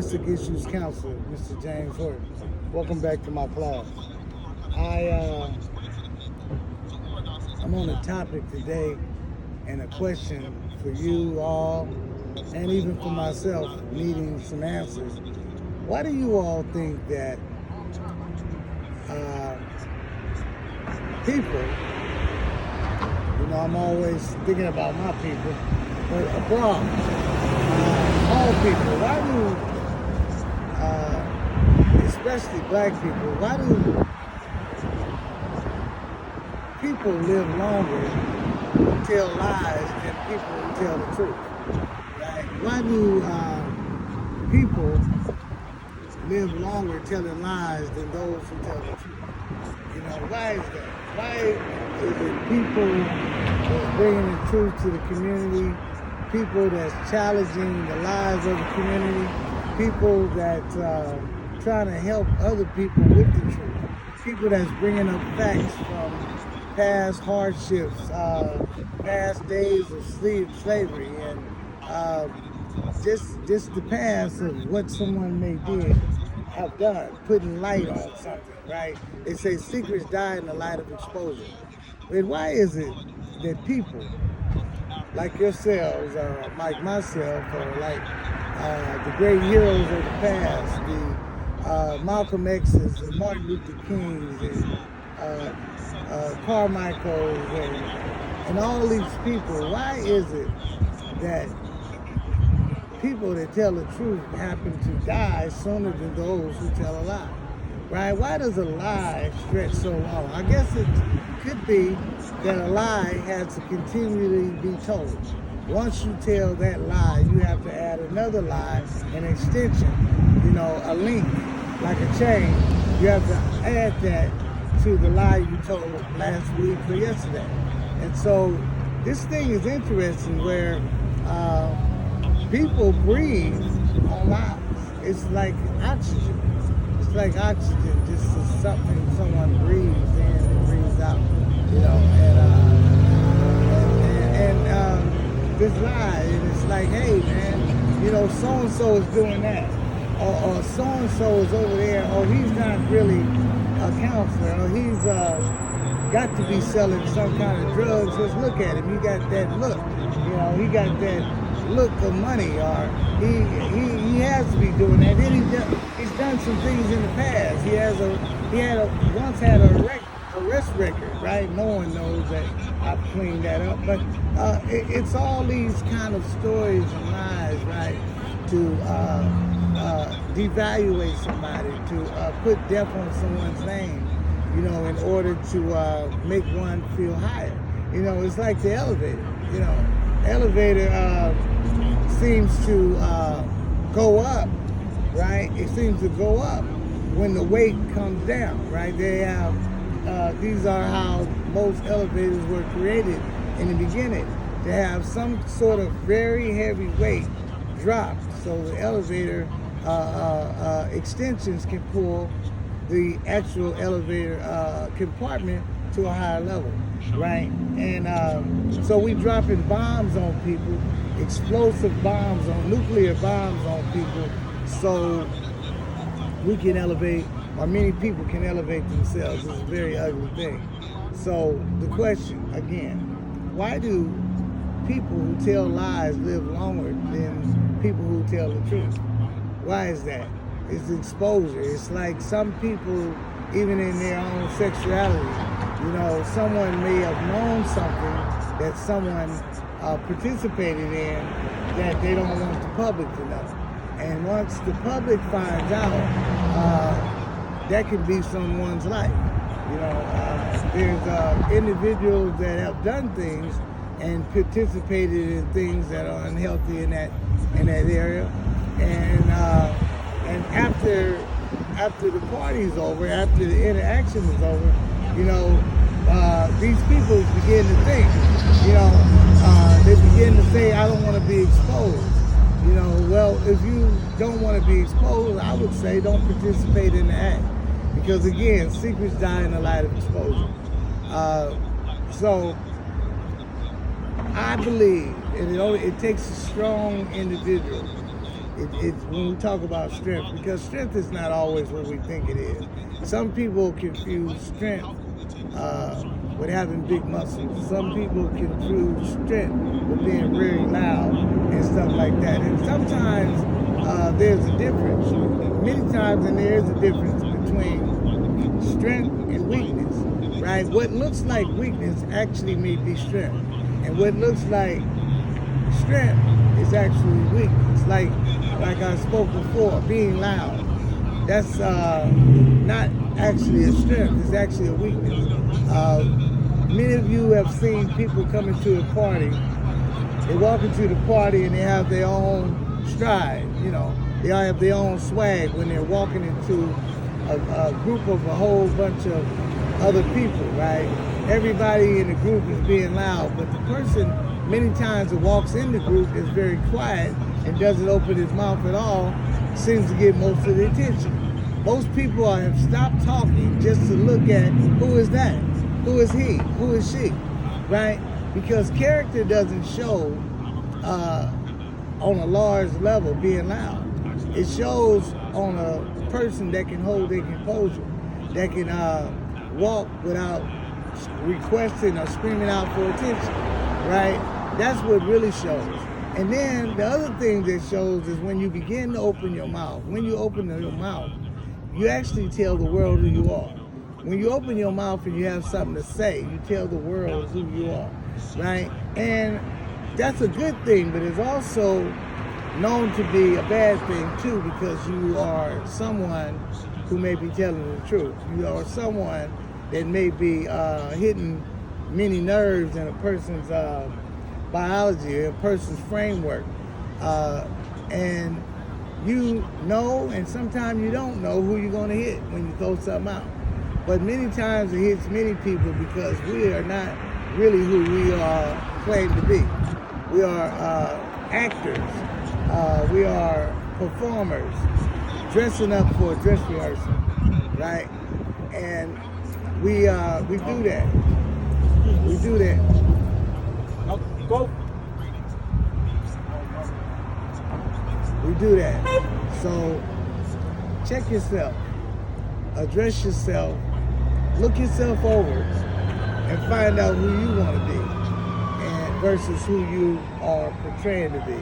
Domestic Issues Counselor, Mr. James Horton. Welcome back to my class. I'm on a topic today and a question for you all, and even for myself, needing some answers. Why do you all think that people, I'm always thinking about my people, but abroad, all people, why do, especially black people, why do people live longer who tell lies than people who tell the truth? Right? Why do people live longer telling lies than those who tell the truth? Why is that? Why is it people that's bringing the truth to the community, people that's challenging the lies of the community, people that's trying to help other people with the truth, people that's bringing up facts from past hardships, past days of slavery, and just the past of what someone may have done, putting light on something, right? They say secrets die in the light of exposure. But why is it that people like yourselves, like myself, or like the great heroes of the past, the Malcolm X's and Martin Luther King's and Carmichael's and all these people, why is it that people that tell the truth happen to die sooner than those who tell a lie? Right? Why does a lie stretch so long? I guess it could be that a lie has to continually be told. Once you tell that lie, you have to add another lie, an extension, a link, like a chain. You have to add that to the lie you told last week or yesterday. And so this thing is interesting where people breathe on lies. It's like oxygen. It's like oxygen, just is something someone breathes in and breathes out, and this lie, and it's like, hey man, so-and-so is doing that, or so-and-so is over there, or he's not really a counselor, or he's got to be selling some kind of drugs. Just look at him, he got that look, he got that look of money, or he has to be doing that. Then he's done some things in the past. He once had a arrest record, right? No one knows that. I've cleaned that up, but it's all these kind of stories and lies, right? To devaluate somebody, to put death on someone's name, in order to make one feel higher. It's like the elevator. Elevator seems to go up, right? It seems to go up when the weight comes down, right? They have, these are how most elevators were created in the beginning, to have some sort of very heavy weight drop, so the elevator extensions can pull the actual elevator compartment to a higher level, right? And so we dropping bombs on people, explosive bombs on, nuclear bombs on people, so we can elevate, or many people can elevate themselves. It's a very ugly thing. So the question again, why do people who tell lies live longer than people who tell the truth? Why is that? It's exposure. It's like some people, even in their own sexuality, someone may have known something that someone participated in that they don't want the public to know. And once the public finds out, that could be someone's life. There's individuals that have done things and participated in things that are unhealthy in that area, and after the party's over, after the interaction is over, these people begin to think, they begin to say, I don't want to be exposed. Well, if you don't want to be exposed, I would say don't participate in the act. Because again, secrets die in the light of exposure. So I believe, and it takes a strong individual It's when we talk about strength, because strength is not always what we think it is. Some people confuse strength with having big muscles. Some people confuse strength with being very loud and stuff like that. And sometimes there's a difference. Many times, and there is a difference between strength and weakness, right? What looks like weakness actually may be strength. And what looks like strength is actually weakness. Like I spoke before, being loud. That's not actually a strength, it's actually a weakness. Many of you have seen people come into a party. They walk into the party and they have their own stride, They all have their own swag when they're walking into a group of a whole bunch of other people, right? Everybody in the group is being loud, but the person many times that walks in the group is very quiet and doesn't open his mouth at all, seems to get most of the attention. Most people have stopped talking just to look at who is that, who is he, who is she, right? Because character doesn't show on a large level being loud. It shows on a person that can hold their composure, that can walk without requesting or screaming out for attention, right? That's what really shows. And then the other thing that shows is when you begin to open your mouth. When you open your mouth, you actually tell the world who you are. When you open your mouth and you have something to say, you tell the world who you are, right? And that's a good thing, but it's also known to be a bad thing too, because you are someone who may be telling the truth. You are someone that may be hitting many nerves in a person's biology, a person's framework. And you know, and sometimes you don't know who you're going to hit when you throw something out. But many times it hits many people because we are not really who we are claimed to be. We are actors. We are performers dressing up for a dress rehearsal, right? And we do that. We do that. Go. We do that. So check yourself, address yourself, look yourself over, and find out who you want to be, and versus who you are portraying to be.